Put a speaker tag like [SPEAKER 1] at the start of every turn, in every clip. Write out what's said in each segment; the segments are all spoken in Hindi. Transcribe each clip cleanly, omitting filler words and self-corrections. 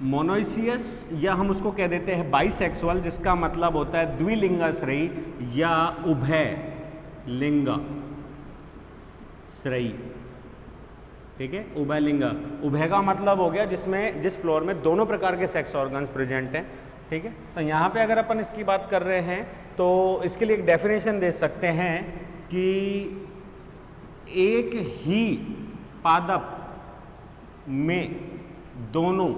[SPEAKER 1] मोनोइसियस या हम उसको कह देते हैं बाइसेक्सुअल, जिसका मतलब होता है द्विलिंगाश्रयी या उभय लिंगाश्रयी। ठीक है, उभय लिंग, उभय का मतलब हो गया जिस फ्लोर में दोनों प्रकार के सेक्स ऑर्गन्स प्रेजेंट हैं। ठीक है, तो यहाँ पे अगर अपन इसकी बात कर रहे हैं तो इसके लिए एक डेफिनेशन दे सकते हैं कि एक ही पादप में दोनों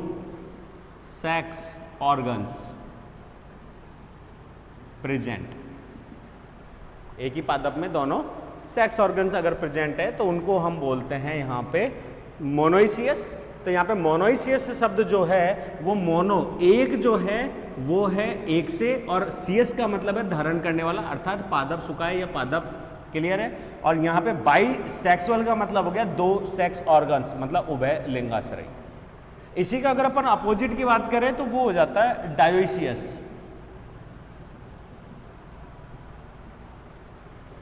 [SPEAKER 1] सेक्स ऑर्गन्स प्रेजेंट, एक ही पादप में दोनों सेक्स ऑर्गन्स अगर प्रेजेंट है तो उनको हम बोलते हैं यहाँ पे मोनोइसियस। तो यहाँ पे मोनोइसियस शब्द जो है वो मोनो एक जो है वो है एक से, और सियस का मतलब है धारण करने वाला, अर्थात पादप सुखाए या पादप। क्लियर है। और यहाँ पे बाइसेक्सुअल का मतलब हो गया दो सेक्स ऑर्गन्स, मतलब उभय लिंगाश्रयी। इसी का अगर अपन अपोजिट की बात करें तो वो हो जाता है डायोइसियस।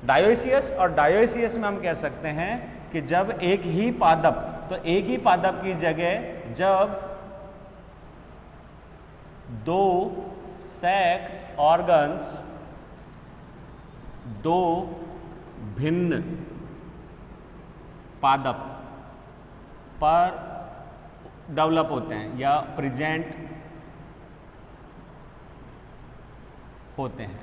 [SPEAKER 1] डायोइसियस और डायोइसियस में हम कह सकते हैं कि जब एक ही पादप, तो एक ही पादप की जगह जब दो सेक्स ऑर्गन्स दो भिन्न पादप पर डेवलप होते हैं या प्रेजेंट होते हैं।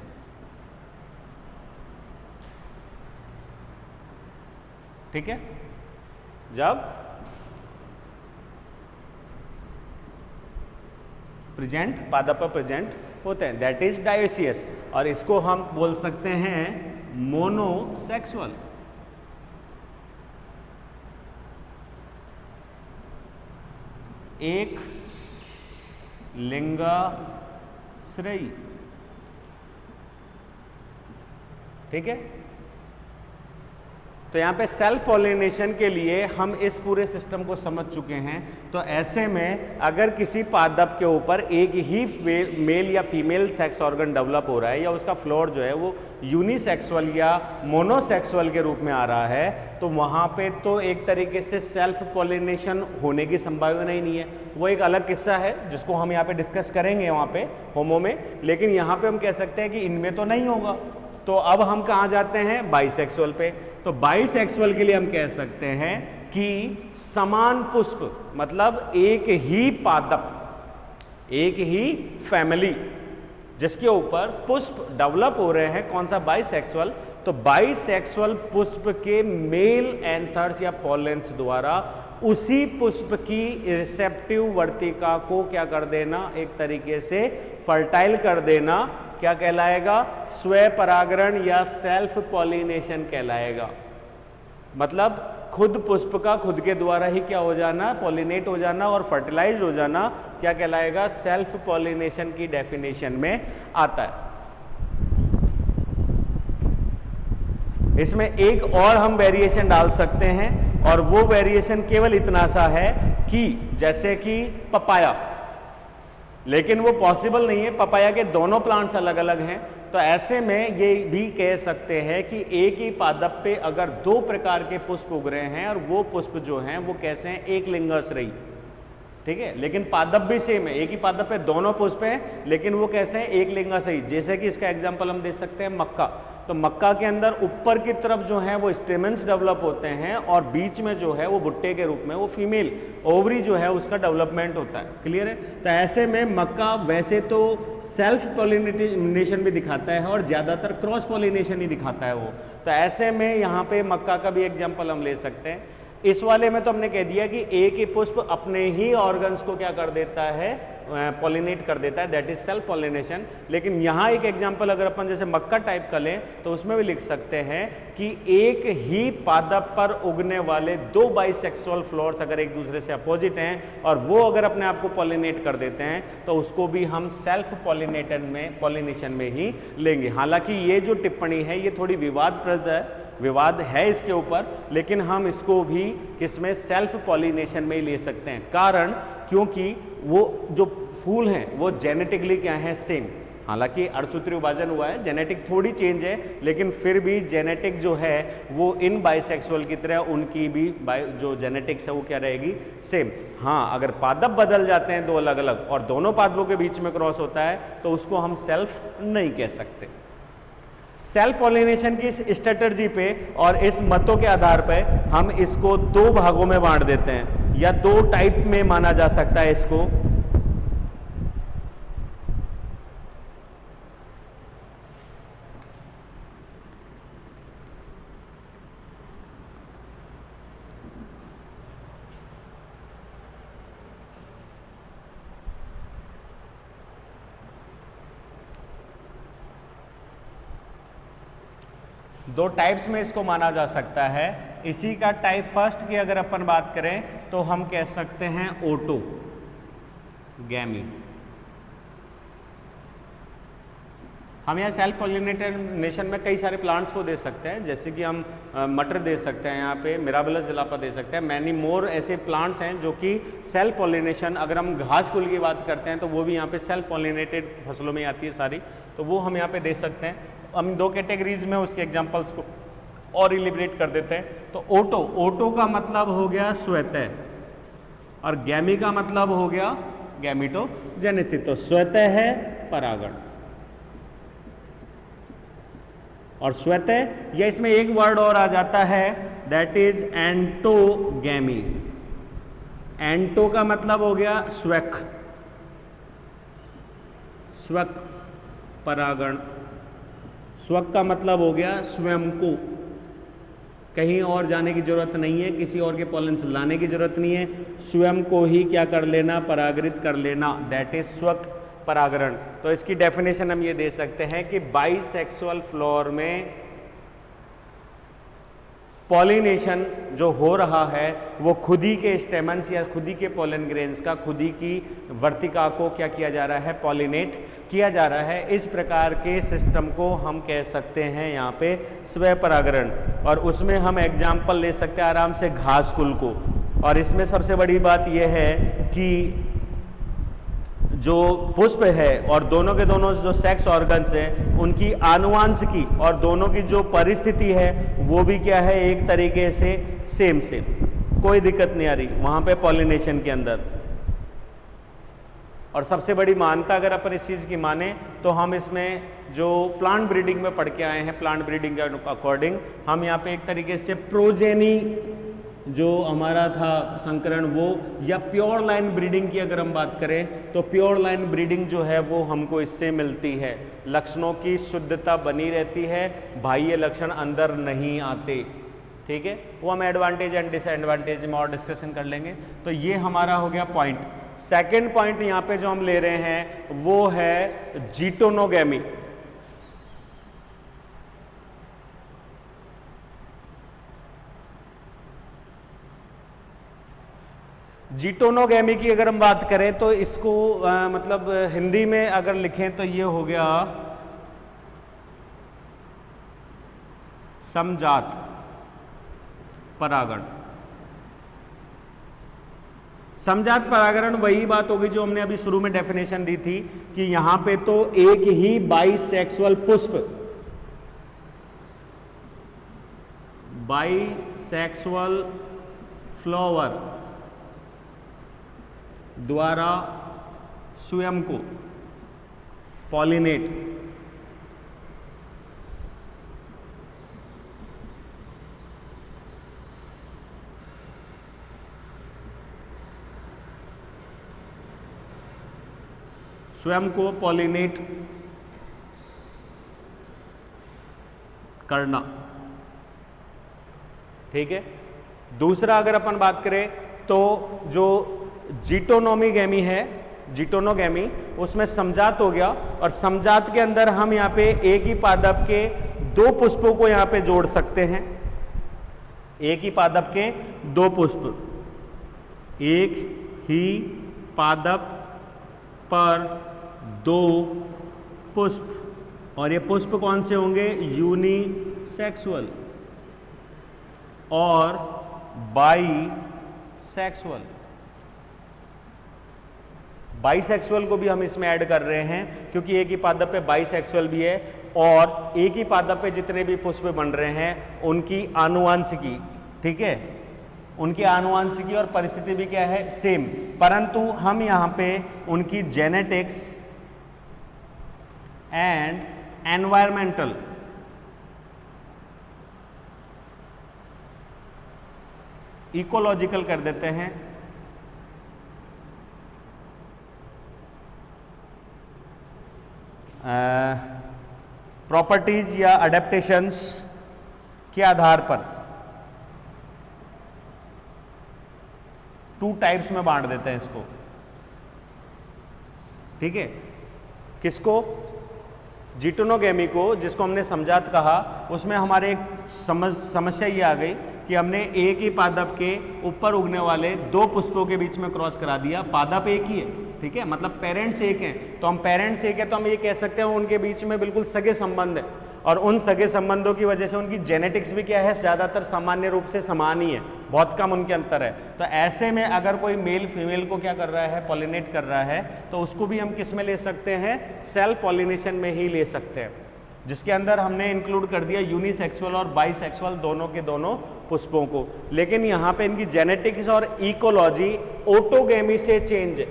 [SPEAKER 1] ठीक है, जब प्रेजेंट पादप पर प्रेजेंट होते हैं, दैट इज डायोइसियस। और इसको हम बोल सकते हैं मोनोसेक्सुअल। एक लिंगाश्रयी। ठीक है, तो यहाँ पे सेल्फ पॉलिनेशन के लिए हम इस पूरे सिस्टम को समझ चुके हैं। तो ऐसे में अगर किसी पादप के ऊपर एक ही मेल या फीमेल सेक्स ऑर्गन डेवलप हो रहा है या उसका फ्लोर जो है वो यूनिसेक्सुअल या मोनोसेक्सुअल के रूप में आ रहा है, तो वहाँ पे तो एक तरीके से सेल्फ पॉलिनेशन होने की संभावना ही नहीं है। वो एक अलग किस्सा है जिसको हम यहाँ पे डिस्कस करेंगे वहाँ पे होमो में, लेकिन यहाँ पे हम कह सकते हैं कि इनमें तो नहीं होगा। तो अब हम कहाँ जाते हैं, बाइसेक्सुअल पे। तो बाइसेक्सुअल के लिए हम कह सकते हैं कि समान पुष्प, मतलब एक ही पादप, एक ही फैमिली जिसके ऊपर पुष्प डेवलप हो रहे हैं, कौन सा, बाइसेक्सुअल। तो बाइसेक्सुअल पुष्प के मेल एंथर्स या पॉलेंस द्वारा उसी पुष्प की रिसेप्टिव वर्तिका को क्या कर देना, एक तरीके से फर्टाइल कर देना, क्या कहलाएगा, स्वपरागरण या सेल्फ पॉलिनेशन कहलाएगा। मतलब खुद पुष्प का खुद के द्वारा ही क्या हो जाना, पॉलिनेट हो जाना और फर्टिलाइज हो जाना, क्या कहलाएगा, सेल्फ पॉलिनेशन की डेफिनेशन में आता है। इसमें एक और हम वेरिएशन डाल सकते हैं, और वो वेरिएशन केवल इतना सा है कि जैसे कि पपाया, लेकिन वो पॉसिबल नहीं है, पपाया के दोनों प्लांट्स अलग अलग हैं। तो ऐसे में ये भी कह सकते हैं कि एक ही पादप पे अगर दो प्रकार के पुष्प उग रहे हैं और वो पुष्प जो हैं वो कैसे हैं, एक लिंगाश्रयी। ठीक है, लेकिन पादप भी सेम है, एक ही पादप पे दोनों पुष्प हैं, लेकिन वो कैसे हैं, एक लिंगाश्रयी। जैसे कि इसका एग्जांपल हम दे सकते हैं मक्का। तो मक्का के अंदर ऊपर की तरफ जो है वो स्टेमेंस डेवलप होते हैं, और बीच में जो है वो भुट्टे के रूप में वो फीमेल ओवरी जो है उसका डेवलपमेंट होता है। क्लियर है। तो ऐसे में मक्का वैसे तो सेल्फ पॉलिनेशन भी दिखाता है और ज़्यादातर क्रॉस पॉलिनेशन ही दिखाता है वो। तो ऐसे में यहाँ पे मक्का का भी एग्जाम्पल हम ले सकते हैं। इस वाले में तो हमने कह दिया कि एक ही पुष्प अपने ही ऑर्गन्स को क्या कर देता है, पॉलिनेट कर देता है, दैट इज सेल्फ पॉलिनेशन। लेकिन यहाँ एक एग्जांपल अगर अपन जैसे मक्का टाइप का लें तो उसमें भी लिख सकते हैं कि एक ही पादप पर उगने वाले दो बाइसेक्सुअल फ्लोर्स अगर एक दूसरे से अपोजिट हैं और वो अगर अपने आप को पॉलिनेट कर देते हैं तो उसको भी हम सेल्फ पॉलिनेशन में ही लेंगे। हालांकि ये जो टिप्पणी है ये थोड़ी विवाद है इसके ऊपर, लेकिन हम इसको भी किसमें, सेल्फ पॉलिनेशन में ही ले सकते हैं। कारण क्योंकि वो जो फूल हैं वो जेनेटिकली क्या है, सेम। हालांकि अर्धसूत्री विभाजन हुआ है, जेनेटिक थोड़ी चेंज है, लेकिन फिर भी जेनेटिक जो है वो इन बाइसेक्सुअल की तरह उनकी भी जो जेनेटिक्स है वो क्या रहेगी, सेम। हाँ, अगर पादप बदल जाते हैं दो अलग अलग और दोनों पादपों के बीच में क्रॉस होता है तो उसको हम सेल्फ नहीं कह सकते। सेल्फ पॉलिनेशन की इस स्ट्रेटजी पे और इस मतों के आधार पर हम इसको दो भागों में बांट देते हैं या दो टाइप में माना जा सकता है इसको। दो टाइप्स में इसको माना जा सकता है। इसी का टाइप फर्स्ट की अगर अपन बात करें तो हम कह सकते हैं ऑटोगैमी। हम यहाँ सेल्फ पॉलिनेशन में कई सारे प्लांट्स को दे सकते हैं, जैसे कि हम मटर दे सकते हैं, यहाँ पे मिराबिलस जलापा दे सकते हैं, मैनी मोर ऐसे प्लांट्स हैं जो कि सेल्फ पॉलिनेशन। अगर हम घास कुल की बात करते हैं तो वो भी यहाँ पे सेल्फ पॉलिनेटेड फसलों में आती है सारी, तो वो हम यहाँ पे दे सकते हैं। हम दो कैटेगरीज में उसके एग्जांपल्स को और इलिब्रेट कर देते हैं। तो ओटो का मतलब हो गया स्वतः और गैमी का मतलब हो गया गैमिटोजेनेसिस। तो स्वतः है परागण और स्वतः, या इसमें एक वर्ड और आ जाता है दैट इज एंटोगैमी। एंटो का मतलब हो गया स्वक, स्वक परागण। स्वक का मतलब हो गया स्वयं को, कहीं और जाने की जरूरत नहीं है, किसी और के पॉलेंस लाने की जरूरत नहीं है, स्वयं को ही क्या कर लेना, परागृत कर लेना, दैट इज स्वक परागण। तो इसकी डेफिनेशन हम ये दे सकते हैं कि बाइसेक्सुअल फ्लावर में पॉलिनेशन जो हो रहा है वो खुद ही के स्टेमन्स या खुद ही के पोलन ग्रेन्स का खुद ही की वर्तिका को क्या किया जा रहा है, पॉलिनेट किया जा रहा है। इस प्रकार के सिस्टम को हम कह सकते हैं यहाँ पे स्व परागण। और उसमें हम एग्जाम्पल ले सकते हैं आराम से घास कुल को। और इसमें सबसे बड़ी बात यह है कि जो पुष्प है और दोनों के दोनों जो सेक्स ऑर्गन्स हैं उनकी आनुवांशिकी और दोनों की जो परिस्थिति है वो भी क्या है, एक तरीके से सेम, कोई दिक्कत नहीं आ रही वहाँ पे पॉलिनेशन के अंदर। और सबसे बड़ी मान्यता अगर अपन इस चीज़ की माने तो हम इसमें जो प्लांट ब्रीडिंग में पढ़ के आए हैं, प्लांट ब्रीडिंग के अकॉर्डिंग हम यहाँ पे एक तरीके से प्रोजेनी जो हमारा था संकरण वो, या प्योर लाइन ब्रीडिंग की अगर हम बात करें तो प्योर लाइन ब्रीडिंग जो है वो हमको इससे मिलती है। लक्षणों की शुद्धता बनी रहती है, बाह्य लक्षण अंदर नहीं आते। ठीक है, वो हम एडवांटेज एंड डिसएडवांटेज में और डिस्कशन कर लेंगे। तो ये हमारा हो गया पॉइंट। सेकेंड पॉइंट यहाँ पे जो हम ले रहे हैं वो है जीटोनोगैमी। जीटोनोगैमी की अगर हम बात करें तो इसको मतलब हिंदी में अगर लिखें तो ये हो गया समजात परागण। समजात परागण वही बात होगी जो हमने अभी शुरू में डेफिनेशन दी थी कि यहां पे तो एक ही बाइसेक्सुअल पुष्प, बाइसेक्सुअल फ्लावर द्वारा स्वयं को पॉलिनेट करना। ठीक है, दूसरा अगर अपन बात करें तो जो जीटोनोमीगैमी है, जीटोनोगैमी, उसमें समजात हो गया और समजात के अंदर हम यहाँ पे एक ही पादप के दो पुष्पों को यहाँ पे जोड़ सकते हैं। एक ही पादप के दो पुष्प, एक ही पादप पर दो पुष्प, और ये पुष्प कौन से होंगे, यूनिसेक्सुअल और बाईसेक्सुअल। बाइसेक्सुअल को भी हम इसमें ऐड कर रहे हैं क्योंकि एक ही पादप पे बाइसेक्सुअल भी है और एक ही पादप पे जितने भी पुष्प बन रहे हैं उनकी आनुवंशिकी, ठीक है, उनकी आनुवंशिकी और परिस्थिति भी क्या है, सेम, परंतु हम यहाँ पे उनकी जेनेटिक्स एंड एनवायरमेंटल इकोलॉजिकल कर देते हैं। प्रॉपर्टीज या अडेप्टेशंस के आधार पर 2 टाइप्स में बांट देते हैं इसको, ठीक है। किसको? जिटोनोगेमी को, जिसको हमने समझात कहा, उसमें हमारे एक समस्या ये आ गई कि हमने एक ही पादप के ऊपर उगने वाले 2 पुष्पों के बीच में क्रॉस करा दिया। पादप एक ही है, ठीक है, मतलब पेरेंट्स एक हैं, तो हम पेरेंट्स एक है तो हम ये कह सकते हैं उनके बीच में बिल्कुल सगे संबंध है और उन सगे संबंधों की वजह से उनकी जेनेटिक्स भी क्या है, ज़्यादातर सामान्य रूप से समान ही है, बहुत कम उनके अंतर है। तो ऐसे में अगर कोई मेल फीमेल को क्या कर रहा है, पॉलिनेट कर रहा है, तो उसको भी हम किस में ले सकते हैं, सेल्फ पॉलिनेशन में ही ले सकते हैं, जिसके अंदर हमने इंक्लूड कर दिया यूनिसेक्सुअल और बाइसेक्सुअल दोनों के दोनों पुष्पों को। लेकिन यहाँ पे इनकी जेनेटिक्स और इकोलॉजी ऑटोगेमी से चेंज है,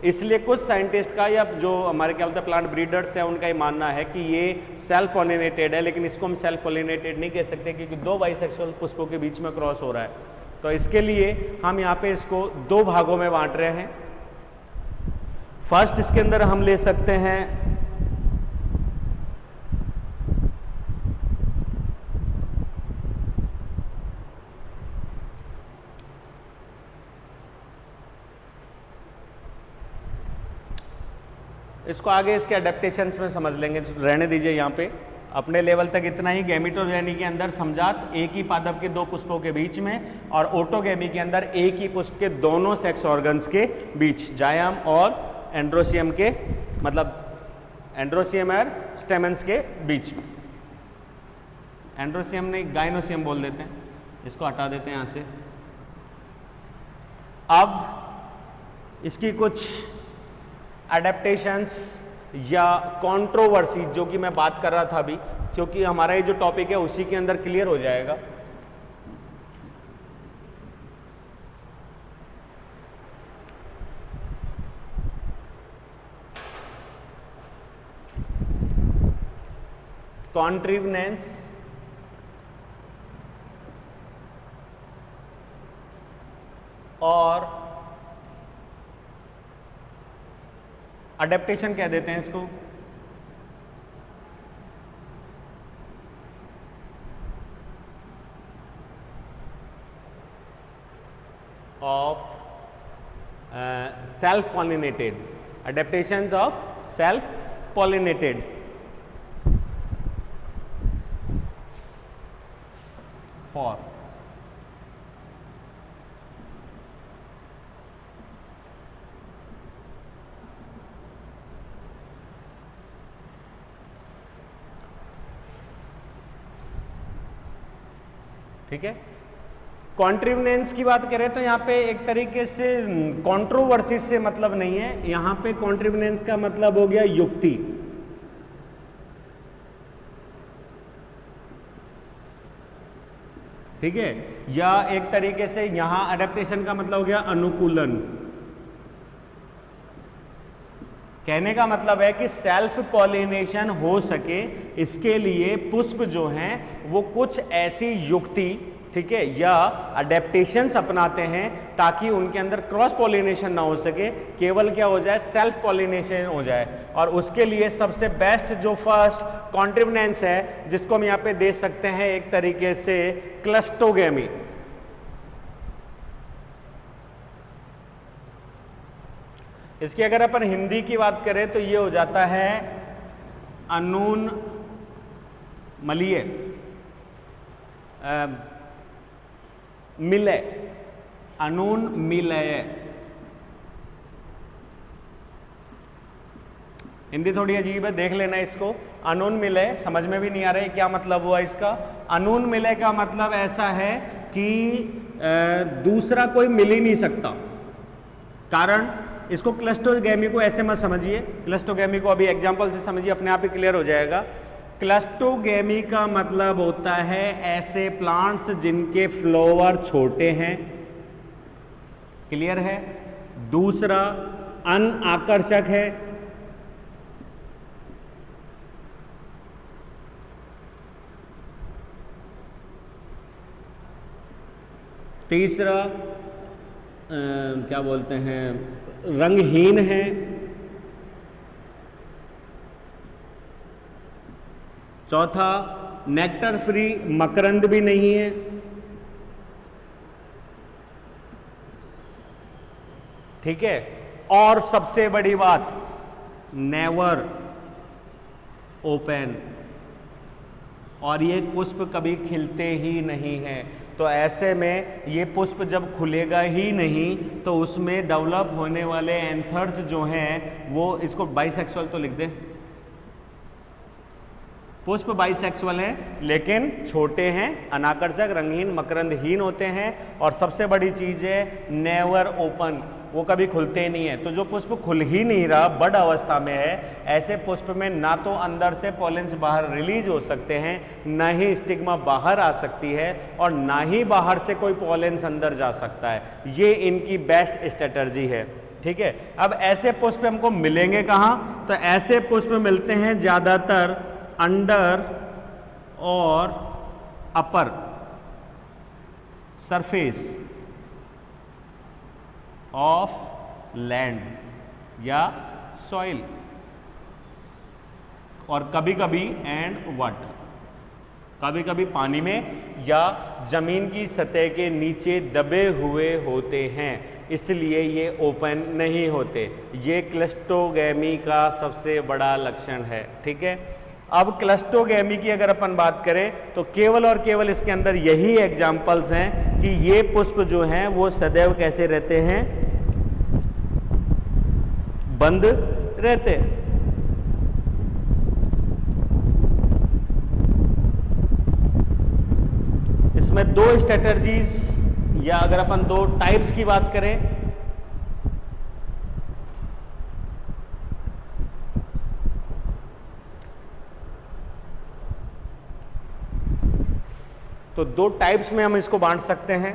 [SPEAKER 1] इसलिए कुछ साइंटिस्ट का या जो हमारे क्या बोलते हैं प्लांट ब्रीडर्स है उनका ये मानना है कि ये सेल्फ पॉलिनेटेड है, लेकिन इसको हम सेल्फ पॉलिनेटेड नहीं कह सकते क्योंकि 2 बाइसेक्सुअल पुष्पों के बीच में क्रॉस हो रहा है। तो इसके लिए हम यहाँ पे इसको 2 भागों में बांट रहे हैं। फर्स्ट इसके अंदर हम ले सकते हैं इसको, आगे इसके अडेप्टेशंस में समझ लेंगे, रहने दीजिए यहाँ पे अपने लेवल तक इतना ही। गैमेटोजेनी के अंदर समझात एक ही पादप के 2 पुष्पों के बीच में और ऑटोगेमी के अंदर एक ही पुष्प के दोनों सेक्स ऑर्गन्स के बीच, जायम और एंड्रोसियम के, मतलब एंड्रोसियम और स्टेमेंस के बीच में। एंड्रोसियम नहीं, गाइनोसियम बोल देते हैं, इसको हटा देते हैं यहाँ से। अब इसकी कुछ अडेप्टेशंस या कंट्रोवर्सी जो कि मैं बात कर रहा था अभी, क्योंकि हमारा ये जो टॉपिक है उसी के अंदर क्लियर हो जाएगा। कॉन्ट्रीवनेंस और अडेप्टेशन कह देते हैं इसको। Of self pollinated, adaptations of self pollinated. For ठीक है। कॉन्ट्रीवनेंस की बात करें तो यहाँ पे एक तरीके से कंट्रोवर्सी से मतलब नहीं है, यहाँ पे कॉन्ट्रीवनेंस का मतलब हो गया युक्ति। ठीक है, या एक तरीके से यहाँ अडेप्टेशन का मतलब हो गया अनुकूलन। कहने का मतलब है कि सेल्फ पॉलिनेशन हो सके इसके लिए पुष्प जो हैं वो कुछ ऐसी युक्ति, ठीक है, या अडेप्टेशंस अपनाते हैं ताकि उनके अंदर क्रॉस पॉलिनेशन ना हो सके, केवल क्या हो जाए, सेल्फ पॉलिनेशन हो जाए। और उसके लिए सबसे बेस्ट जो फर्स्ट कॉन्ट्रीवनेंस है जिसको हम यहाँ पे दे सकते हैं एक तरीके से क्लस्टोगेमी। इसकी अगर अपन हिंदी की बात करें तो ये हो जाता है अनून मलीय मिलय, अनून मिलय। हिंदी थोड़ी अजीब है, देख लेना इसको। अनून मिलय समझ में भी नहीं आ रहा है क्या मतलब हुआ इसका। अनून मिलय का मतलब ऐसा है कि दूसरा कोई मिल ही नहीं सकता। कारण इसको क्लस्टोगैमी को ऐसे मत समझिए, क्लस्टोगैमी को अभी एग्जाम्पल से समझिए, अपने आप ही क्लियर हो जाएगा। क्लस्टोगैमी का मतलब होता है ऐसे प्लांट्स जिनके फ्लावर छोटे हैं, क्लियर है। दूसरा अनाकर्षक है, तीसरा क्या बोलते हैं, रंगहीन है, चौथा नेक्टर फ्री, मकरंद भी नहीं है, ठीक है। और सबसे बड़ी बात, नेवर ओपन, और ये पुष्प कभी खिलते ही नहीं है। तो ऐसे में ये पुष्प जब खुलेगा ही नहीं तो उसमें डेवलप होने वाले एंथर्स जो हैं वो, इसको बाइसेक्सुअल तो लिख दें, पुष्प बाइसेक्सुअल हैं लेकिन छोटे हैं, अनाकर्षक, रंगहीन, मकरंदहीन होते हैं। और सबसे बड़ी चीज है नेवर ओपन, वो कभी खुलते ही नहीं है। तो जो पुष्प खुल ही नहीं रहा, बड अवस्था में है, ऐसे पुष्प में ना तो अंदर से पॉलेंस बाहर रिलीज हो सकते हैं, ना ही स्टिग्मा बाहर आ सकती है, और ना ही बाहर से कोई पॉलेंस अंदर जा सकता है। ये इनकी बेस्ट स्ट्रेटर्जी है, ठीक है। अब ऐसे पुष्प हमको मिलेंगे कहाँ? तो ऐसे पुष्प मिलते हैं ज़्यादातर अंडर और अपर सरफेस ऑफ लैंड या सॉइल, और कभी कभी एंड वाटर, कभी कभी पानी में या जमीन की सतह के नीचे दबे हुए होते हैं, इसलिए ये ओपन नहीं होते। ये क्लस्टोगैमी का सबसे बड़ा लक्षण है, ठीक है। अब क्लस्टोगैमी की अगर अपन बात करें तो केवल और केवल इसके अंदर यही एग्जाम्पल्स हैं कि ये पुष्प जो हैं वो सदैव कैसे रहते हैं, बंद रहते। इसमें दो स्ट्रेटर्जीज या अगर अपन दो टाइप्स की बात करें तो दो टाइप्स में हम इसको बांट सकते हैं।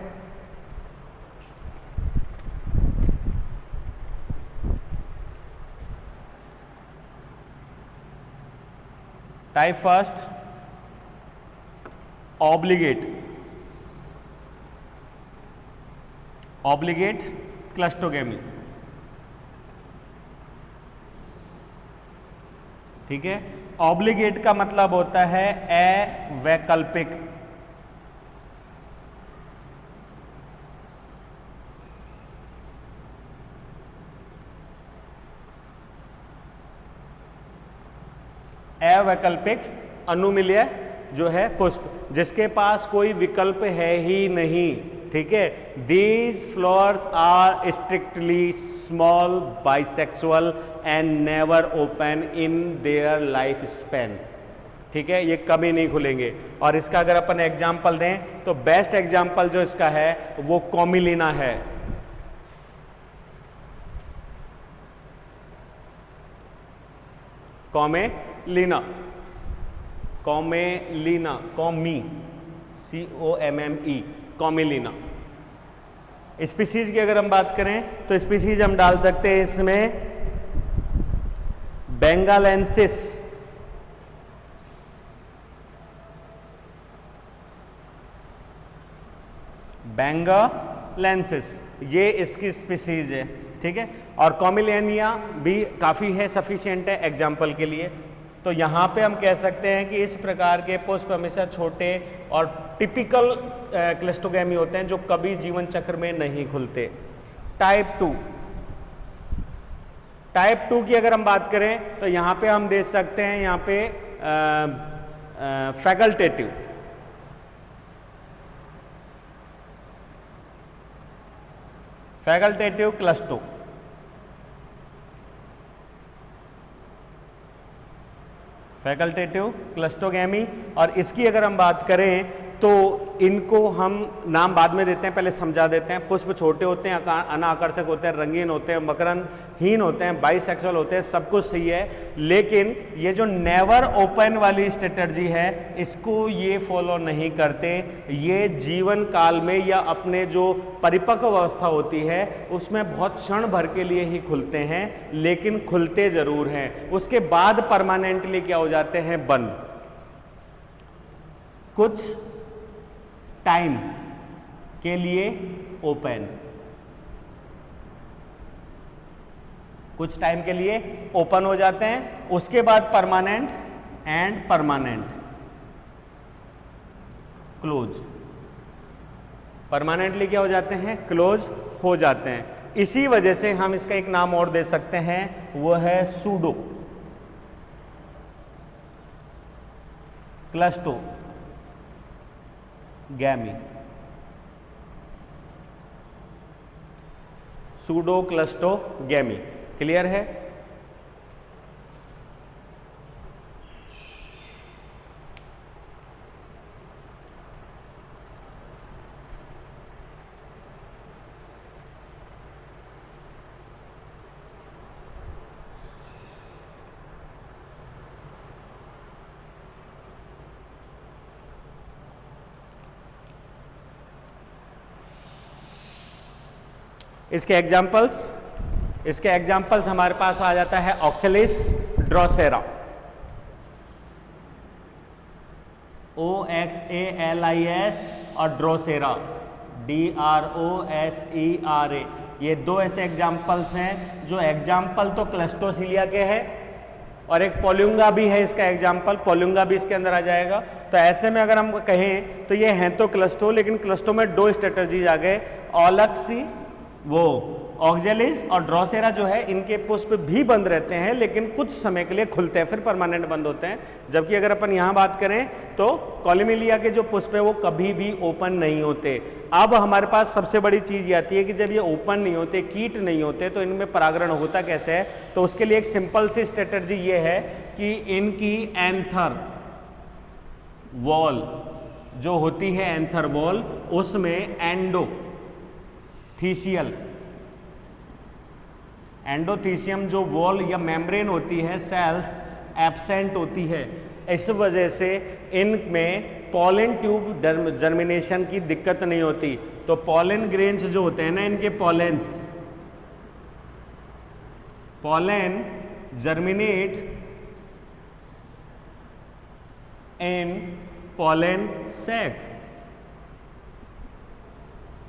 [SPEAKER 1] टाइप फर्स्ट, ऑब्लिगेट, ऑब्लिगेट क्लस्टोगैमी, ठीक है। ऑब्लिगेट का मतलब होता है अवैकल्पिक, अवैकल्पिक अनुमील्य जो है पुष्प, जिसके पास कोई विकल्प है ही नहीं, ठीक है। These flowers are strictly small, bisexual and never open in their life span, ठीक है। ये कभी नहीं खुलेंगे। और इसका अगर अपन एग्जाम्पल दें तो बेस्ट एग्जाम्पल जो इसका है वो कॉमिलिना है। कॉमेलिना, कॉमेलिना, कॉमी, COMME, कॉमिलिना। स्पीसीज की अगर हम बात करें तो स्पीसीज हम डाल सकते हैं इसमें बेंगालेंसिस, बेंगालेंसिस, ये इसकी स्पीसीज है, ठीक है। और कॉमिलिनिया भी काफ़ी है, सफिशिएंट है एग्जाम्पल के लिए। तो यहाँ पे हम कह सकते हैं कि इस प्रकार के पुष्प हमेशा छोटे और टिपिकल क्लस्टोगैमी होते हैं जो कभी जीवन चक्र में नहीं खुलते। टाइप 2, टाइप 2 की अगर हम बात करें तो यहाँ पे हम देख सकते हैं, यहाँ पे फैकल्टेटिव, फैकल्टेटिव क्लस्टो, फैकल्टेटिव क्लस्टोगैमी। और इसकी अगर हम बात करें तो इनको हम नाम बाद में देते हैं, पहले समझा देते हैं। पुष्प छोटे होते हैं, अनाकर्षक होते हैं, रंगीन होते हैं, मकरंदहीन होते हैं, बाइसेक्सुअल होते हैं, सब कुछ सही है। लेकिन ये जो नेवर ओपन वाली स्ट्रेटर्जी है, इसको ये फॉलो नहीं करते। ये जीवन काल में या अपने जो परिपक्व अवस्था होती है उसमें बहुत क्षण भर के लिए ही खुलते हैं, लेकिन खुलते जरूर हैं। उसके बाद परमानेंटली क्या हो जाते हैं? बंद। कुछ टाइम के लिए ओपन, कुछ टाइम के लिए ओपन हो जाते हैं, उसके बाद permanent and permanent close. Permanently क्या हो जाते हैं? क्लोज हो जाते हैं। इसी वजह से हम इसका एक नाम और दे सकते हैं, वो है सूडो क्लस्टो गैमी। सूडो क्लस्टो गैमी। क्लियर है? इसके एग्जाम्पल्स हमारे पास आ जाता है ऑक्सेलिस ड्रोसेरा, OXALIS, और ड्रोसेरा DROSERA। ये दो ऐसे एग्जाम्पल्स हैं जो एग्जाम्पल तो क्लस्टोसिलिया के हैं, और एक पोलुंगा भी है इसका एग्जाम्पल, पोलुंगा भी इसके अंदर आ जाएगा। तो ऐसे में अगर हम कहें तो ये हैं तो क्लस्टो, लेकिन क्लस्टो में दो स्ट्रेटर्जीज आ गए, ऑलक्सी वो ऑक्जेलिस और ड्रोसेरा जो है, इनके पुष्प भी बंद रहते हैं लेकिन कुछ समय के लिए खुलते हैं, फिर परमानेंट बंद होते हैं। जबकि अगर अपन यहाँ बात करें तो कॉलिमेलिया के जो पुष्प है वो कभी भी ओपन नहीं होते। अब हमारे पास सबसे बड़ी चीज ये आती है कि जब ये ओपन नहीं होते, कीट नहीं होते, तो इनमें परागण होता कैसे है? तो उसके लिए एक सिंपल सी स्ट्रेटर्जी ये है कि इनकी एंथर वॉल जो होती है, एंथर वॉल, उसमें एंडोथीसियम जो वॉल या मेम्ब्रेन होती है, सेल्स एब्सेंट होती है। इस वजह से इनमें पॉलन ट्यूब जर्मिनेशन की दिक्कत नहीं होती। तो पॉलन ग्रेन्स जो होते हैं ना, इनके पॉलन जर्मिनेट इन पॉलन सैक,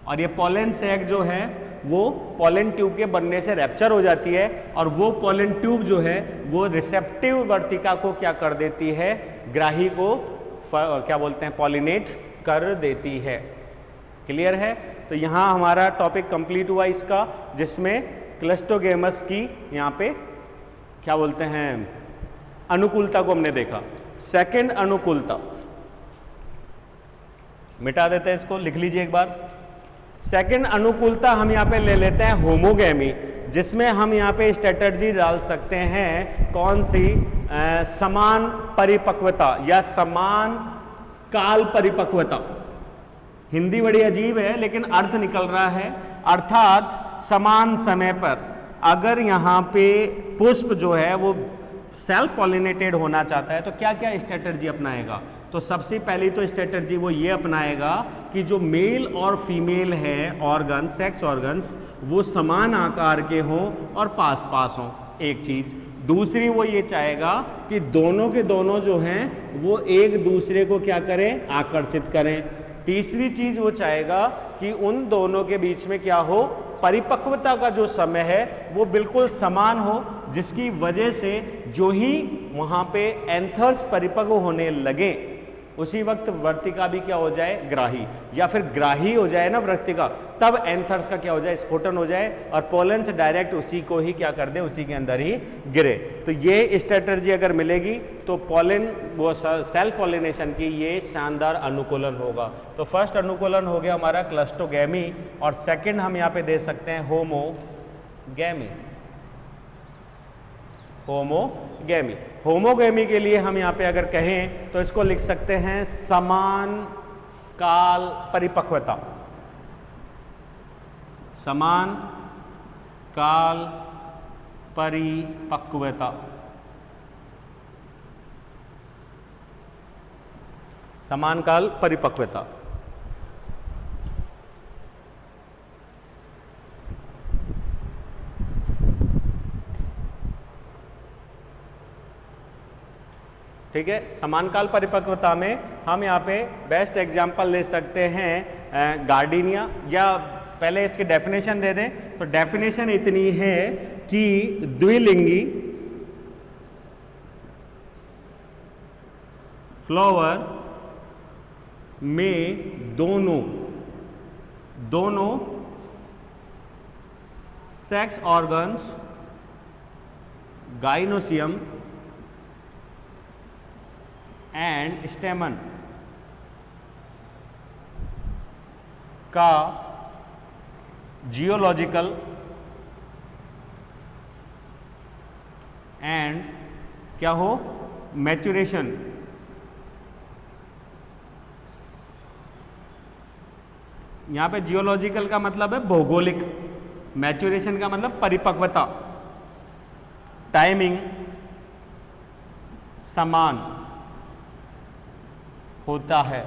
[SPEAKER 1] और ये पॉलन सैक जो है वो पॉलन ट्यूब के बनने से रैप्चर हो जाती है, और वो पॉलन ट्यूब जो है वो रिसेप्टिव वर्तिका को क्या कर देती है? ग्राही को क्या बोलते हैं? पॉलिनेट कर देती है। क्लियर है? तो यहां हमारा टॉपिक कंप्लीट हुआ इसका, जिसमें क्लस्टोगेमस की यहाँ पे क्या बोलते हैं? अनुकूलता को हमने देखा। सेकंड अनुकूलता, मिटा देते हैं इसको, लिख लीजिए एक बार। सेकंड अनुकूलता हम यहाँ पे ले लेते हैं होमोगैमी, जिसमें हम यहाँ पे स्ट्रेटर्जी डाल सकते हैं कौन सी? समान परिपक्वता या समान काल परिपक्वता। हिंदी बड़ी अजीब है लेकिन अर्थ निकल रहा है, अर्थात समान समय पर अगर यहाँ पे पुष्प जो है वो सेल्फ पॉलिनेटेड होना चाहता है तो क्या क्या स्ट्रेटर्जी अपनाएगा? तो सबसे पहली तो स्ट्रेटर्जी वो ये अपनाएगा कि जो मेल और फीमेल है ऑर्गन, सेक्स ऑर्गन्स, वो समान आकार के हों और पास पास हों, एक चीज। दूसरी वो ये चाहेगा कि दोनों के दोनों जो हैं वो एक दूसरे को क्या करें? आकर्षित करें। तीसरी चीज वो चाहेगा कि उन दोनों के बीच में क्या हो? परिपक्वता का जो समय है वो बिल्कुल समान हो, जिसकी वजह से जो ही वहां पे एंथर्स परिपक्व होने लगे उसी वक्त वर्तिका भी क्या हो जाए? ग्राही, या फिर ग्राही हो जाए ना वर्तिका, तब एंथर्स का क्या हो जाए? स्फोटन हो जाए, और पोलन से डायरेक्ट उसी को ही क्या कर दे? उसी के अंदर ही गिरे। तो ये स्ट्रेटर्जी अगर मिलेगी तो पोलन वो सेल्फ पॉलिनेशन की ये शानदार अनुकूलन होगा। तो फर्स्ट अनुकूलन हो गया हमारा क्लस्टोगैमी, और सेकेंड हम यहाँ पे दे सकते हैं होमोगैमी। होमोगैमी के लिए हम यहाँ पे अगर कहें तो इसको लिख सकते हैं समान काल परिपक्वता, समान काल परिपक्वता, समान काल परिपक्वता। ठीक है, समान काल परिपक्वता में हम यहाँ पे बेस्ट एग्जांपल ले सकते हैं गार्डिनिया, या पहले इसकी डेफिनेशन दे दें। तो डेफिनेशन इतनी है कि द्विलिंगी फ्लावर में दोनों सेक्स ऑर्गन्स गाइनोसियम एंड स्टेमन का जियोलॉजिकल एंड क्या हो मैच्योरेशन यहां पे जियोलॉजिकल का मतलब है भौगोलिक, मैच्योरेशन का मतलब परिपक्वता, टाइमिंग समान होता है।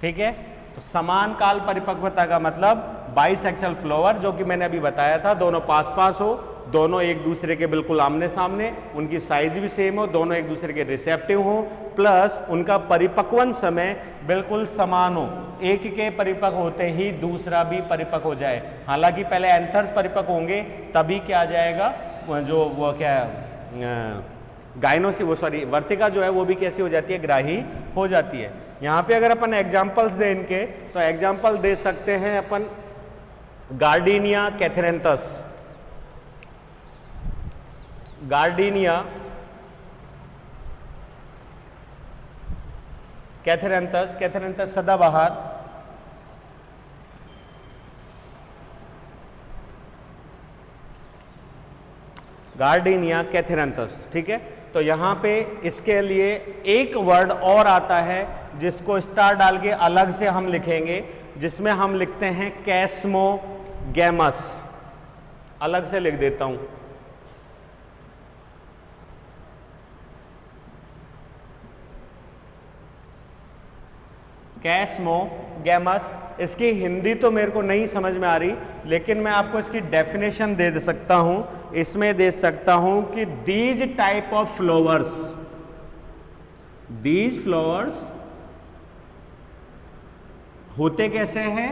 [SPEAKER 1] ठीक है, तो समान काल परिपक्वता का मतलब बाइसेक्सुअल फ्लावर, जो कि मैंने अभी बताया था, दोनों पास पास हो, दोनों एक दूसरे के बिल्कुल आमने सामने, उनकी साइज भी सेम हो, दोनों एक दूसरे के रिसेप्टिव हो, प्लस उनका परिपक्वन समय बिल्कुल समान हो, एक के परिपक्व होते ही दूसरा भी परिपक्व हो जाए। हालांकि पहले एंथर्स परिपक्व होंगे तभी क्या आ जाएगा, जो वो क्या वर्तिका जो है वो भी कैसी हो जाती है, ग्राही हो जाती है। यहाँ पे अगर अपन एग्जाम्पल्स दें इनके, तो एग्जाम्पल दे सकते हैं अपन गार्डिनिया कैथेरेंथस, गार्डिनिया कैथेरेंथस, कैथेरेंथस सदाबहार, गार्डिनिया कैथेरेंथस। ठीक है, तो यहां पे इसके लिए एक वर्ड और आता है जिसको स्टार डाल के अलग से हम लिखेंगे, जिसमें हम लिखते हैं कैस्मोगैमस, अलग से लिख देता हूं। कैस्मोगैमस, इसकी हिंदी तो मेरे को नहीं समझ में आ रही, लेकिन मैं आपको इसकी डेफिनेशन दे सकता हूं। इसमें दे सकता हूं कि these type of flowers, these flowers होते कैसे हैं,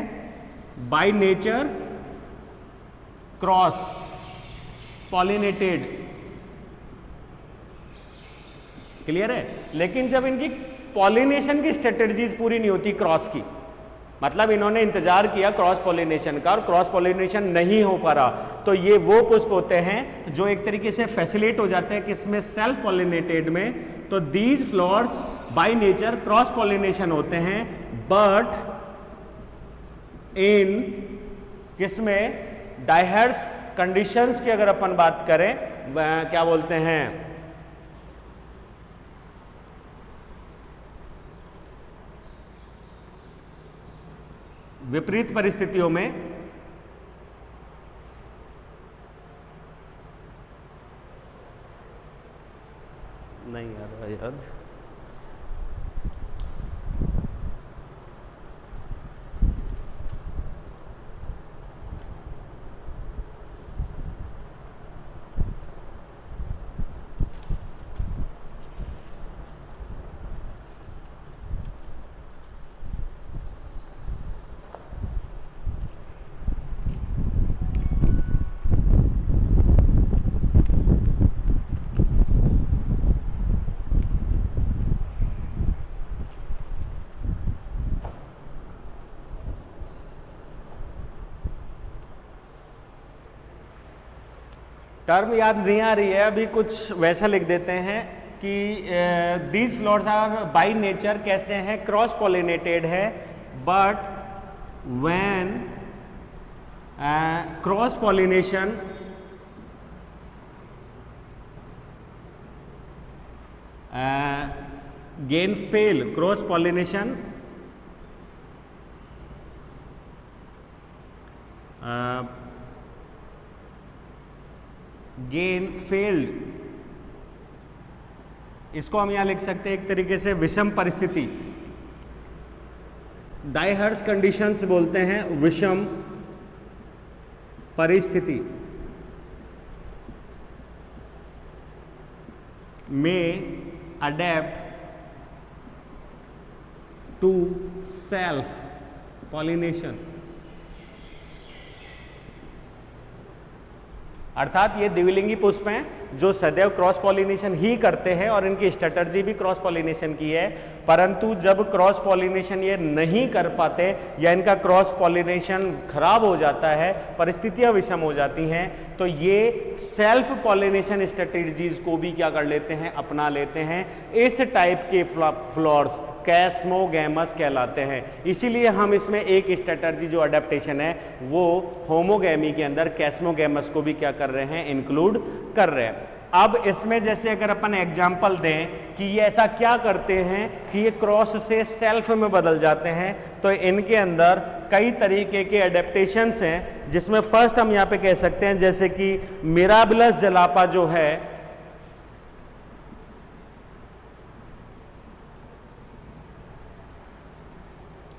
[SPEAKER 1] by nature cross pollinated, clear है। लेकिन जब इनकी पॉलिनेशन की स्ट्रेटेजीज पूरी नहीं होती क्रॉस की, मतलब इन्होंने इंतजार किया क्रॉस पॉलिनेशन का और क्रॉस पॉलिनेशन नहीं हो पा रहा, तो ये वो पुष्प होते हैं जो एक तरीके से फैसिलिटेट हो जाते हैं किसमें, सेल्फ पॉलिनेटेड में। तो these flowers by nature cross pollination होते हैं, बट इन किसमें, डायहर्स कंडीशंस की अगर अपन बात करें, क्या बोलते हैं, विपरीत परिस्थितियों में नहीं आ रहा याद, टर्म याद नहीं आ रही है अभी, कुछ वैसा लिख देते हैं कि these flowers are by nature कैसे हैं, क्रॉस पॉलिनेटेड है, but when cross pollination gain fail, cross pollination gain failed, इसको हम यहां लिख सकते हैं एक तरीके से विषम परिस्थिति, डायहर्स कंडीशंस बोलते हैं विषम परिस्थिति में अडेप्ट टू सेल्फ पॉलिनेशन, अर्थात ये द्विलिंगी पुष्प हैं जो सदैव क्रॉस पॉलिनेशन ही करते हैं और इनकी स्ट्रेटजी भी क्रॉस पॉलिनेशन की है, परंतु जब क्रॉस पॉलिनेशन ये नहीं कर पाते या इनका क्रॉस पॉलिनेशन खराब हो जाता है, परिस्थितियां विषम हो जाती हैं, तो ये सेल्फ पॉलिनेशन स्ट्रेटजीज को भी क्या कर लेते हैं, अपना लेते हैं। इस टाइप के फ्लावर्स कैस्मोगैमस कहलाते हैं। इसीलिए हम इसमें एक स्ट्रेटजी जो अडेप्टेशन है वो होमोगैमी के अंदर कैस्मोगैमस को भी क्या कर रहे हैं, इंक्लूड कर रहे हैं। अब इसमें जैसे अगर अपन एग्जाम्पल दें कि ये ऐसा क्या करते हैं कि ये क्रॉस से सेल्फ में बदल जाते हैं, तो इनके अंदर कई तरीके के एडेप्टेशंस हैं, जिसमें फर्स्ट हम यहाँ पे कह सकते हैं जैसे कि मिराबिलस जलापा जो है,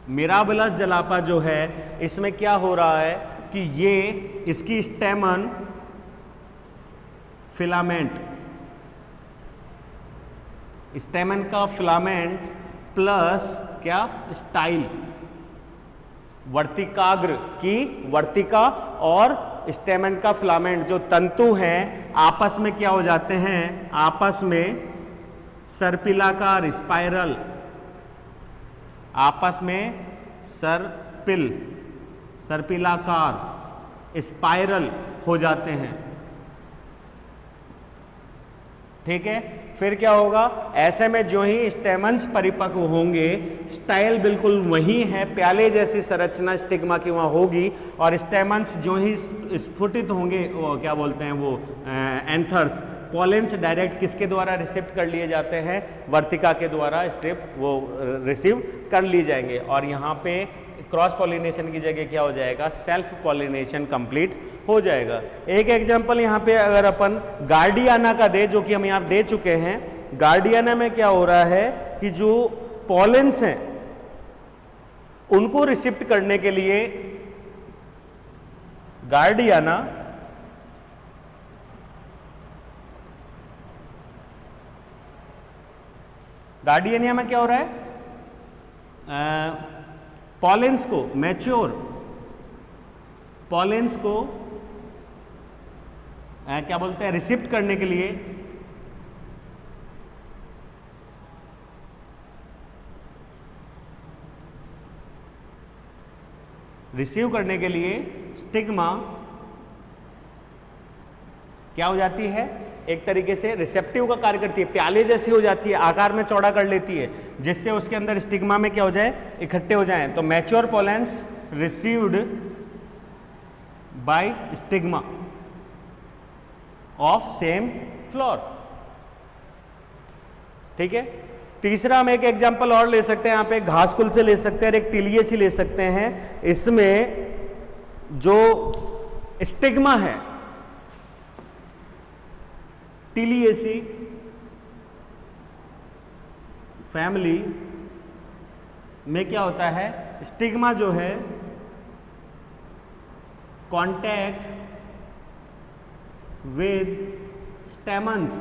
[SPEAKER 1] मिराबिलस जलापा जो है, इसमें क्या हो रहा है कि ये इसकी स्टेमन फिलामेंट, स्टेमन का फिलामेंट प्लस क्या स्टाइल, वर्तिकाग्र की वर्तिका और स्टेमन का फिलामेंट जो तंतु हैं आपस में क्या हो जाते हैं, आपस में सर्पिलाकार स्पाइरल, आपस में सर्पिलाकार स्पाइरल हो जाते हैं। ठीक है, फिर क्या होगा, ऐसे में जो ही स्टेमन्स परिपक्व होंगे, स्टाइल बिल्कुल वही है, प्याले जैसी संरचना स्टिग्मा की वहां होगी, और स्टेमन्स जो ही स्फुटित होंगे, वो क्या बोलते हैं, वो एंथर्स, पॉलेंस डायरेक्ट किसके द्वारा रिसीव कर लिए जाते हैं, वर्तिका के द्वारा स्ट्रिप वो रिसीव कर ली जाएंगे, और यहाँ पे क्रॉस पॉलिनेशन की जगह क्या हो जाएगा, सेल्फ पॉलिनेशन कंप्लीट हो जाएगा। एक एग्जांपल यहाँ पे अगर अपन गार्डियाना का दे, जो कि हम यहाँ दे चुके हैं, गार्डियाना में क्या हो रहा है कि जो पॉलेंस हैं उनको रिसिप्ट करने के लिए गार्डियनिया में क्या हो रहा है, पॉलेंस को, मैच्योर पॉलेंस को क्या बोलते हैं, रिसिप्ट करने के लिए स्टिग्मा क्या हो जाती है, एक तरीके से रिसेप्टिव का कार्य करती है, प्याले जैसी हो जाती है, आकार में चौड़ा कर लेती है, जिससे उसके अंदर स्टिग्मा में क्या हो जाए, इकट्ठे हो जाएं। तो mature pollens received by stigma of same floor. ठीक है, तीसरा हम एक एग्जांपल और ले सकते हैं, यहां पे घासकुल से ले सकते हैं और एक टिलियेसी ले सकते हैं। इसमें जो स्टिग्मा है, टिलियेसी फैमिली में क्या होता है, स्टिग्मा जो है कांटेक्ट विद स्टेमन्स,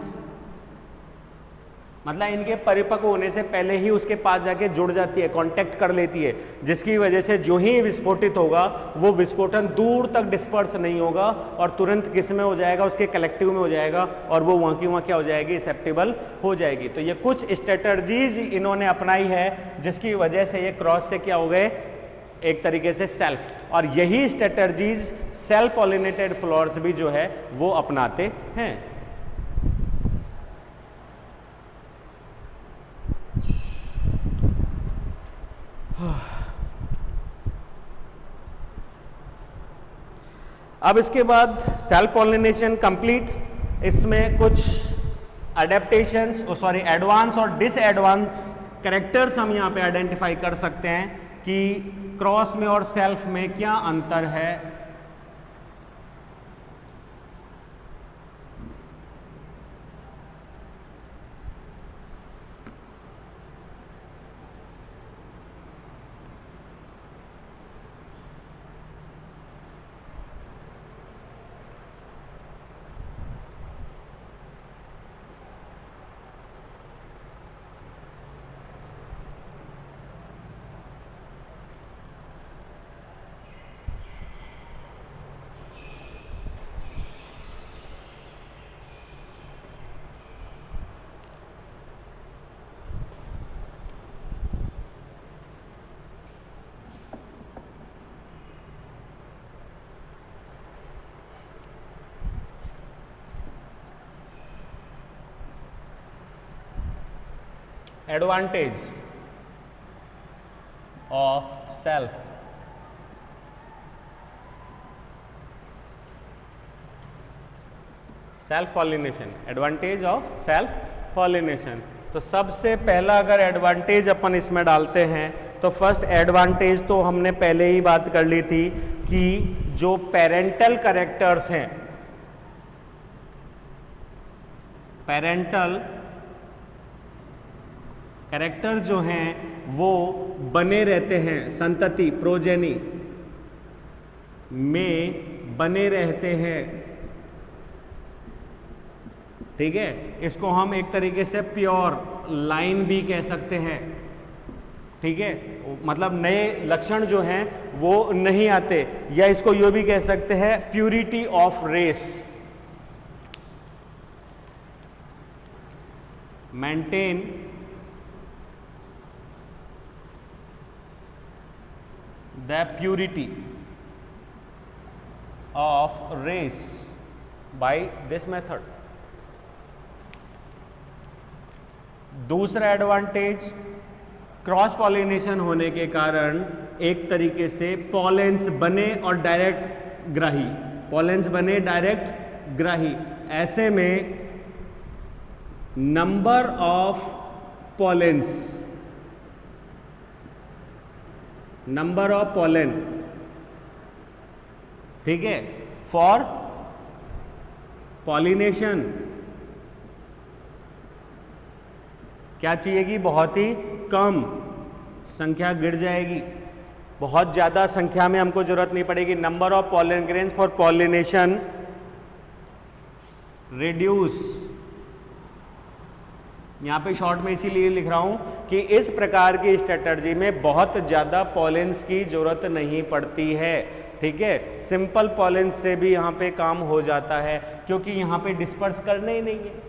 [SPEAKER 1] मतलब इनके परिपक्व होने से पहले ही उसके पास जाके जुड़ जाती है, कांटेक्ट कर लेती है, जिसकी वजह से जो ही विस्फोटित होगा वो विस्फोटन दूर तक डिस्पर्स नहीं होगा और तुरंत किस में हो जाएगा, उसके कलेक्टिव में हो जाएगा, और वो वहां की वहां क्या हो जाएगी, एक्सेप्टेबल हो जाएगी। तो ये कुछ स्ट्रेटजीज इन्होंने अपनाई है, जिसकी वजह से ये क्रॉस से क्या हो गए, एक तरीके से सेल्फ, और यही स्ट्रेटजीज सेल्फ पॉलिनेटेड फ्लावर्स भी जो है वो अपनाते हैं। अब इसके बाद सेल्फ पॉलिनेशन कंप्लीट, इसमें कुछ एडेप्टेशंस एडवांस और डिसएडवांस कैरेक्टर्स हम यहाँ पे आइडेंटिफाई कर सकते हैं कि क्रॉस में और सेल्फ में क्या अंतर है, advantage of self pollination, advantage of self pollination. तो सबसे पहला अगर एडवांटेज अपन इसमें डालते हैं तो फर्स्ट एडवांटेज तो हमने पहले ही बात कर ली थी कि जो पेरेंटल कैरेक्टर्स हैं, पेरेंटल कैरेक्टर जो हैं वो बने रहते हैं, संतति प्रोजेनी में बने रहते हैं। ठीक है, इसको हम एक तरीके से प्योर लाइन भी कह सकते हैं। ठीक है, मतलब नए लक्षण जो हैं वो नहीं आते, या इसको ये भी कह सकते हैं purity of race, maintain the purity of race by this method. दूसरा एडवांटेज, क्रॉस पॉलिनेशन होने के कारण एक तरीके से पॉलेंस बने और डायरेक्ट ग्राही, पॉलेंस बने डायरेक्ट ग्राही। ऐसे में number of pollens, number of pollen, ठीक है, फॉर पॉलिनेशन क्या चाहिए कि बहुत ही कम संख्या गिर जाएगी, बहुत ज़्यादा संख्या में हमको जरूरत नहीं पड़ेगी। Number of pollen grains for pollination reduce, यहां पे शॉर्ट में इसीलिए लिख रहा हूं कि इस प्रकार की स्ट्रेटजी में बहुत ज़्यादा पॉलेंस की जरूरत नहीं पड़ती है। ठीक है, सिंपल पॉलेंस से भी यहां पे काम हो जाता है, क्योंकि यहां पे डिस्पर्स करने ही नहीं है।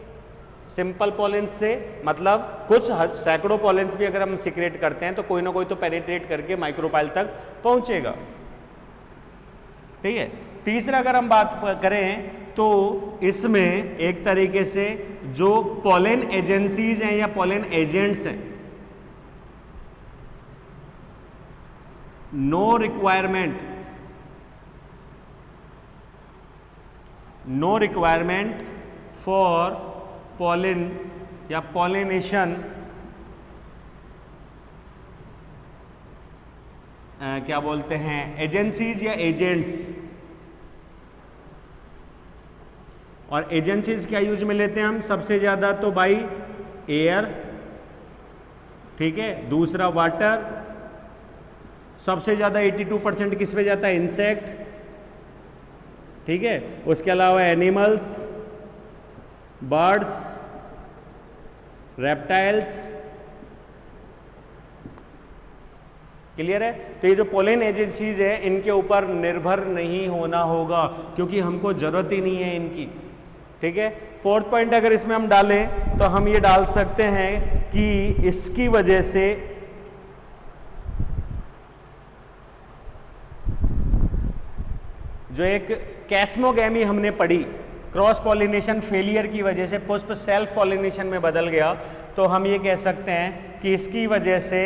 [SPEAKER 1] सिंपल पॉलेंस से मतलब कुछ सैकड़ों पॉलेंस भी अगर हम सीक्रेट करते हैं तो कोई ना कोई तो पेनिट्रेट करके माइक्रोपाइल तक पहुंचेगा। ठीक है, तीसरा अगर हम बात करें तो इसमें एक तरीके से जो पॉलन एजेंसीज हैं या पॉलन एजेंट्स हैं, नो रिक्वायरमेंट फॉर पॉलिन या पॉलिनेशन, क्या बोलते हैं, एजेंसीज या एजेंट्स। और एजेंसीज क्या यूज में लेते हैं हम सबसे ज्यादा, तो बाई एयर, ठीक है, दूसरा वाटर, सबसे ज्यादा 82% किस पे जाता है, इंसेक्ट, ठीक है, उसके अलावा एनिमल्स, बर्ड्स, रेप्टाइल्स। क्लियर है? तो ये जो पोलन एजेंसीज है इनके ऊपर निर्भर नहीं होना होगा, क्योंकि हमको जरूरत ही नहीं है इनकी। ठीक है, फोर्थ पॉइंट अगर इसमें हम डालें तो हम ये डाल सकते हैं कि इसकी वजह से जो एक कैस्मोगैमी हमने पढ़ी, क्रॉस पॉलिनेशन फेलियर की वजह से पुष्प सेल्फ पॉलिनेशन में बदल गया, तो हम ये कह सकते हैं कि इसकी वजह से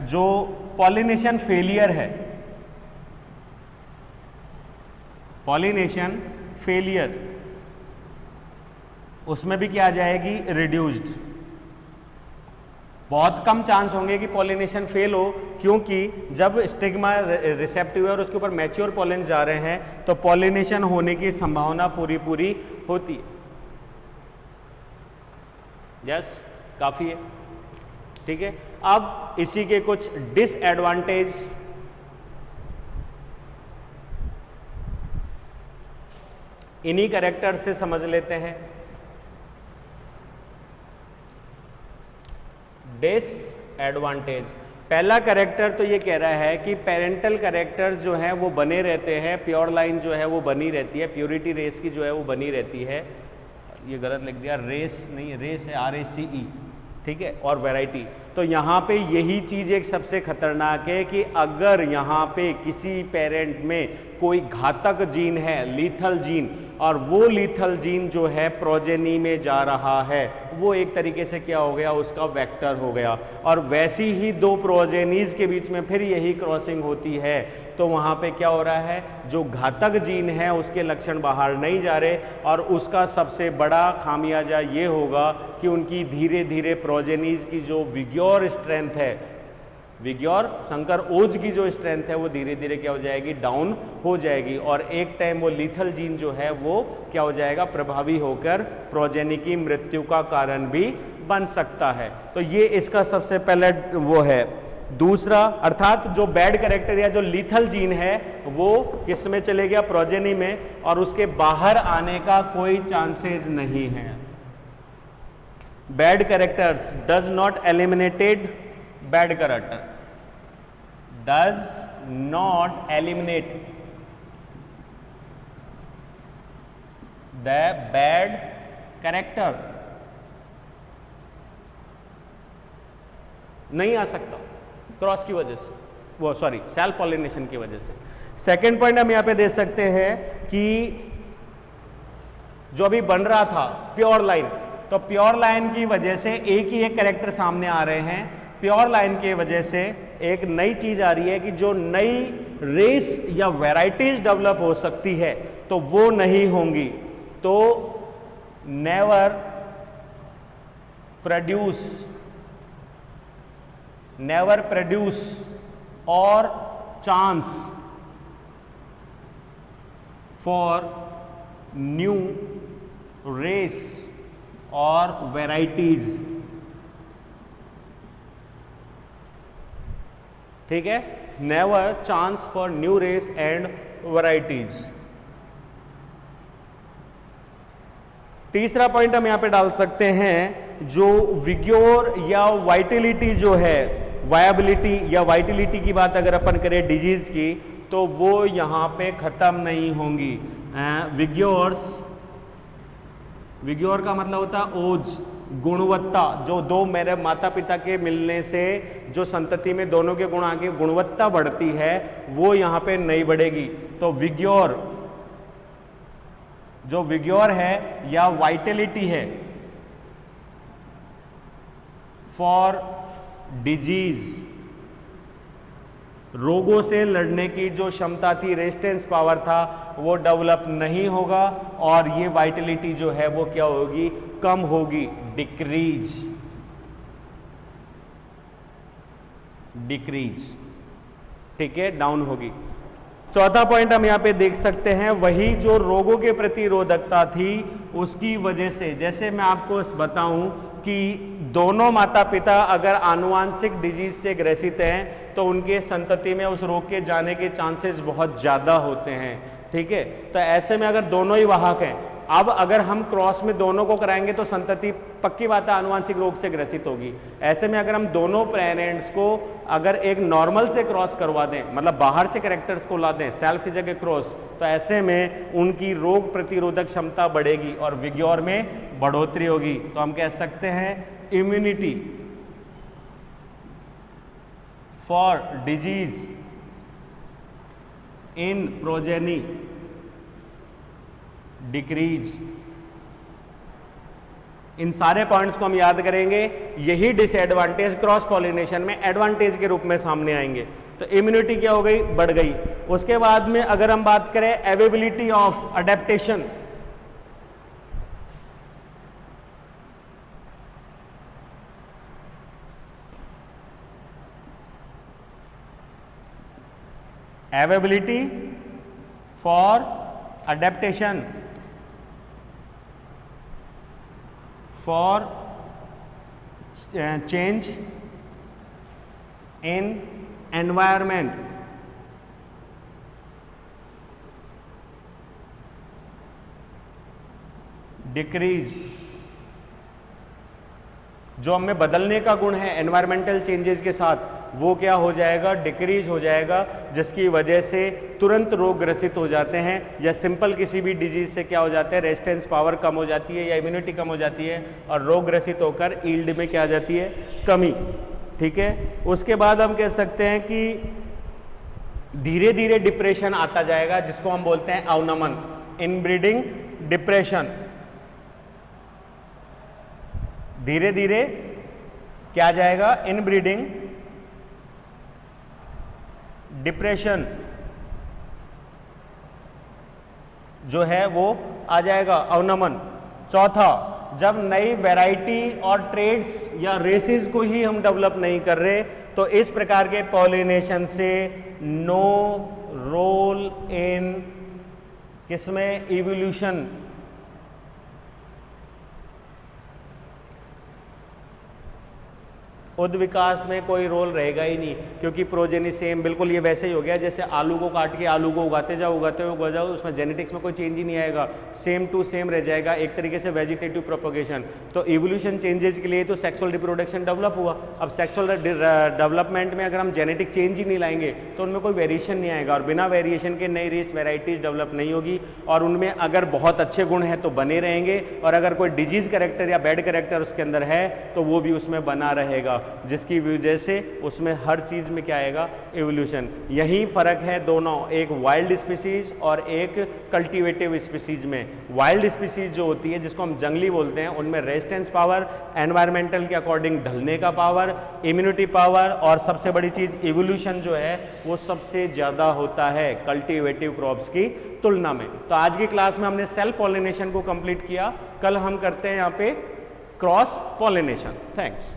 [SPEAKER 1] जो पॉलिनेशन फेलियर है, पॉलिनेशन फेलियर, उसमें भी क्या आ जाएगी, रिड्यूस्ड। बहुत कम चांस होंगे कि पॉलिनेशन फेल हो, क्योंकि जब स्टिग्मा रिसेप्टिव है और उसके ऊपर मैच्योर पॉलन जा रहे हैं तो पॉलिनेशन होने की संभावना पूरी होती है। यस, काफी है। ठीक है, अब इसी के कुछ डिसएडवांटेज, इन्हीं कैरेक्टर से समझ लेते हैं। डिसएडवांटेज, पहला कैरेक्टर तो ये कह रहा है कि पेरेंटल कैरेक्टर्स जो हैं वो बने रहते हैं, प्योर लाइन जो है वो बनी रहती है, प्योरिटी रेस की जो है वो बनी रहती है। ये गलत लिख दिया, रेस नहीं है, रेस है RACE, ठीक है, और वैरायटी। तो यहाँ पे यही चीज़ एक सबसे खतरनाक है कि अगर यहाँ पे किसी पेरेंट में कोई घातक जीन है, लीथल जीन, और वो लीथल जीन जो है प्रोजेनी में जा रहा है, वो एक तरीके से क्या हो गया, उसका वेक्टर हो गया। और वैसी ही दो प्रोजेनीज के बीच में फिर यही क्रॉसिंग होती है, तो वहाँ पे क्या हो रहा है, जो घातक जीन है उसके लक्षण बाहर नहीं जा रहे, और उसका सबसे बड़ा खामियाजा ये होगा कि उनकी धीरे धीरे प्रोजेनीज की जो विग्योर स्ट्रेंथ है, विग्योर संकर ओज की जो स्ट्रेंथ है, वो धीरे धीरे क्या हो जाएगी, डाउन हो जाएगी, और एक टाइम वो लीथल जीन जो है वो क्या हो जाएगा, प्रभावी होकर प्रोजेनी की मृत्यु का कारण भी बन सकता है। तो ये इसका सबसे पहले वो है। दूसरा, अर्थात जो बैड कैरेक्टर या जो लीथल जीन है वो किस में चले गया, प्रोजेनी में, और उसके बाहर आने का कोई चांसेस नहीं है। Bad characters does not eliminated, bad character does not eliminate the bad character, नहीं आ सकता क्रॉस की वजह से, वो सॉरी सेल्फ पॉलिनेशन की वजह से। सेकेंड पॉइंट हम यहां पे दे सकते हैं कि जो अभी बन रहा था प्योर लाइन, तो प्योर लाइन की वजह से एक ही एक कैरेक्टर सामने आ रहे हैं। प्योर लाइन के वजह से एक नई चीज आ रही है कि जो नई रेस या वैरायटीज डेवलप हो सकती है तो वो नहीं होंगी। तो नेवर प्रोड्यूस और चांस फॉर न्यू रेस और वैरायटीज, ठीक है, never chance for new race and varieties. तीसरा पॉइंट हम यहां पे डाल सकते हैं, जो विग्योर या वाइटिलिटी जो है, वायबिलिटी या वाइटिलिटी की बात अगर अपन करें डिजीज की, तो वो यहां पे खत्म नहीं होंगी। विग्योर का मतलब होता है ओज, गुणवत्ता, जो दो मेरे माता पिता के मिलने से जो संतति में दोनों के गुण आगे गुणवत्ता बढ़ती है, वो यहां पे नहीं बढ़ेगी। तो विग्योर, जो विग्योर है या वाइटलिटी है फॉर डिजीज, रोगों से लड़ने की जो क्षमता थी, रेजिस्टेंस पावर था, वो डेवलप नहीं होगा, और ये वाइटलिटी जो है वो क्या होगी, कम होगी, डिक्रीज, ठीक है, डाउन होगी। चौथा पॉइंट हम यहां पे देख सकते हैं, वही जो रोगों के प्रतिरोधकता थी उसकी वजह से, जैसे मैं आपको बताऊं कि दोनों माता पिता अगर आनुवांशिक डिजीज से ग्रसित हैं तो उनके संतति में उस रोग के जाने के चांसेस बहुत ज़्यादा होते हैं, ठीक है। तो ऐसे में अगर दोनों ही वाहक हैं, अब अगर हम क्रॉस में दोनों को कराएंगे तो संतति पक्की बात है आनुवांशिक रोग से ग्रसित होगी। ऐसे में अगर हम दोनों पेरेंट्स को अगर एक नॉर्मल से क्रॉस करवा दें, मतलब बाहर से कैरेक्टर्स को ला दें, सेल्फ की जगह क्रॉस, तो ऐसे में उनकी रोग प्रतिरोधक क्षमता बढ़ेगी और विग्योर में बढ़ोतरी होगी। तो हम कह सकते हैं immunity for disease in progeny decrease. इन सारे पॉइंट्स को हम याद करेंगे, यही डिसएडवांटेज क्रॉस पॉलिनेशन में एडवांटेज के रूप में सामने आएंगे। तो इम्यूनिटी क्या हो गई, बढ़ गई। उसके बाद में अगर हम बात करें availability of adaptation, availability for adaptation for change in environment, decrease, जो हमें बदलने का गुण है एनवायरमेंटल चेंजेस के साथ, वो क्या हो जाएगा, डिक्रीज हो जाएगा, जिसकी वजह से तुरंत रोग ग्रसित हो जाते हैं, या सिंपल किसी भी डिजीज से क्या हो जाता है, रेजिस्टेंस पावर कम हो जाती है या इम्यूनिटी कम हो जाती है और रोग ग्रसित होकर ईल्ड में क्या आ जाती है, कमी, ठीक है। उसके बाद हम कह सकते हैं कि धीरे धीरे डिप्रेशन आता जाएगा, जिसको हम बोलते हैं अवनमन, इनब्रीडिंग डिप्रेशन, धीरे धीरे क्या जाएगा, इनब्रीडिंग, डिप्रेशन जो है वो आ जाएगा, अवनमन। चौथा, जब नई वैरायटी और ट्रेड्स या रेसेस को ही हम डेवलप नहीं कर रहे, तो इस प्रकार के पॉलिनेशन से नो रोल इन किसमें, इवोल्यूशन। उद्द विकास में कोई रोल रहेगा ही नहीं, क्योंकि प्रोजेनी सेम, बिल्कुल ये वैसे ही हो गया जैसे आलू को काट के आलू को उगाते जाओ उगा जाओ, उसमें जेनेटिक्स में कोई चेंज ही नहीं आएगा, सेम टू सेम रह जाएगा, एक तरीके से वेजिटेटिव प्रोपोगेशन। तो इवोल्यूशन चेंजेस के लिए तो सेक्सुअल रिप्रोडक्शन डेवलप हुआ। अब सेक्सुअल डेवलपमेंट में अगर हम जेनेटिक चेंज ही नहीं लाएंगे तो उनमें कोई वेरिएशन नहीं आएगा, और बिना वेरिएशन के नई रेस वेराइटीज डेवलप नहीं होगी, और उनमें अगर बहुत अच्छे गुण हैं तो बने रहेंगे, और अगर कोई डिजीज कैरेक्टर या बैड कैरेक्टर उसके अंदर है तो वो भी उसमें बना रहेगा, जिसकी वजह से उसमें हर चीज में क्या आएगा, इवोल्यूशन। यही फर्क है दोनों, एक वाइल्ड स्पीसीज और एक कल्टीवेटिव स्पीसीज में। वाइल्ड स्पीसीज जो होती है, जिसको हम जंगली बोलते हैं, उनमें रेजिस्टेंस पावर, एनवायरमेंटल के अकॉर्डिंग ढलने का पावर, इम्यूनिटी पावर, और सबसे बड़ी चीज इवोल्यूशन जो है वो सबसे ज्यादा होता है कल्टीवेटिव क्रॉप्स की तुलना में। तो आज की क्लास में हमने सेल्फ पॉलिनेशन को कंप्लीट किया, कल हम करते हैं यहाँ पे क्रॉस पॉलिनेशन। थैंक्स।